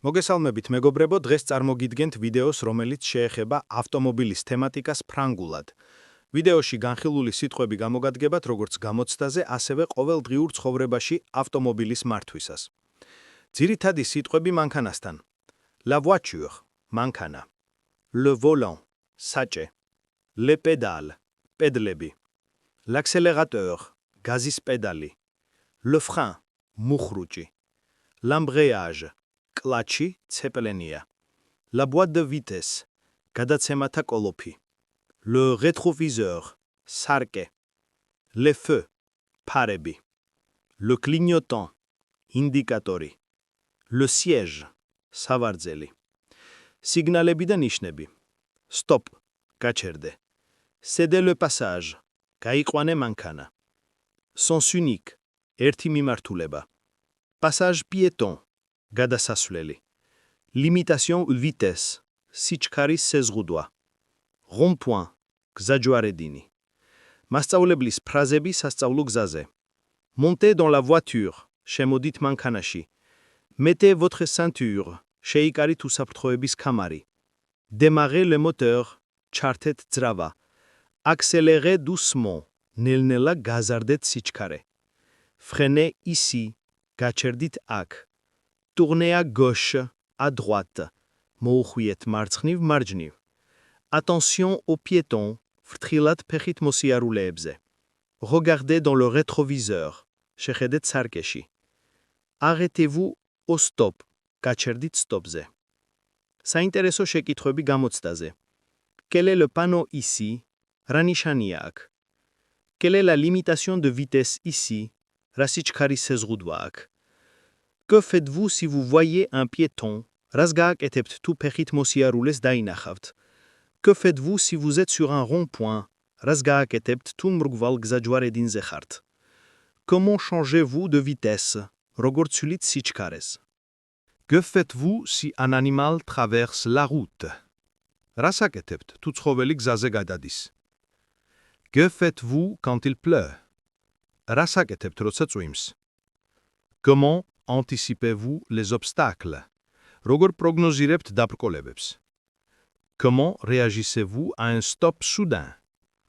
მოგესალმებით მეგობრებო, დღეს წარმოგიდგენთ ვიდეოს, რომელიც შეეხება ავტომობილის თემატიკას ფრანგულად. ვიდეოში განხილული სიტყვები გამოგადგებათ როგორც გამოცდაზე, ასევე ყოველდღიურ ცხოვრებაში ავტომობილის მართვისას. ძირითადი სიტყვები მანქანასთან. La voiture, მანქანა. Le volant, საჭე. Les pédales, პედლები. L'accélérateur, გაზის პედალი. Le frein, მუხრუჭი. L'embrayage, კლაჩი, ცეპლენია. La boîte de vitesse, გადაცემათა კოლოფი. Le rétroviseur, სარკე. Les feux, ფარები. Le clignotant, ინდიკატორი. Le siège, სავარძელი. სიგნალები და ნიშნები. Stop, გაჩერდე. Cédez le passage, გაიყვანე მანქანა. Sens unique, ერთი მიმართულება. Passage piéton, გადასასვლელი. Limitation vitesse, სიჩქარის სეზღუდვა. Rond-point, გზაჯვარედინი. მასწავლებლის ფრაზები სასწავლო გზაზე. Montez dans la voiture, შემოდით მანქანაში. Mettez votre ceinture, შეიკარით უსაფრთხოების ქამარი. Démarrez le moteur, ჩართეთ ძრავა. Accélérez doucement, ნელ-ნელა გაზარდეთ სიჩქარე. Freinez ici, გაჩერდით აქ. Tournez à gauche, à droite, მოუხვიეთ მარცხნივ მარჯვნივ. Attention aux piétons, ფრთხილად ფეხით მოსიარულეებზე. Regardez dans le rétroviseur, შეხედეთ სარკეში. Arrêtez-vous au stop, გაჩერდით სტოპზე. საინტერესო შეკითხვები გამოცდაზე. Quel est le panneau ici? რა ნიშანია აქ? Quelle est la limitation de vitesse ici? რა სიჩქარის სეზღუდვა აქ? Que faites-vous si vous voyez un piéton? რას გააკეთებთ თუ ფეხით მოსიარულეს დაინახავთ? Que faites-vous si vous êtes sur un rond-point? რას გააკეთებთ თუ მრგვალ გზაჯვარედინზე ხართ? Comment changez-vous de vitesse? როგორ ცვლით სიჩქარეს? Que faites-vous si un animal traverse la route? რას აკეთებთ თუ ცხოველი გზაზე გადადის? Que faites-vous quand il pleut? რას აკეთებთ როცა წვიმს? Comment anticipez-vous les obstacles? როგორ პროგნოზირებთ დაბრკოლებებს? Comment réagissez-vous à un stop soudain?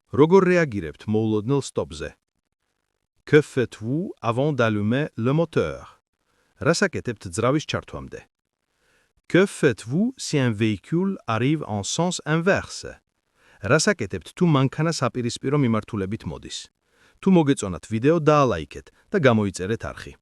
როგორ რეაგირებთ მოულოდნელ სტოპზე? Que faites-vous avant d'allumer le moteur? რას აკეთებთ ძრავის ჩართვამდე? Que faites-vous si un véhicule arrive en sens inverse? რას აკეთებთ თუ მანქანა საპირისპირო მიმართულებით მოდის? თუ მოგეწონათ ვიდეო, დაალაიქეთ და გამოიწერეთ არხი.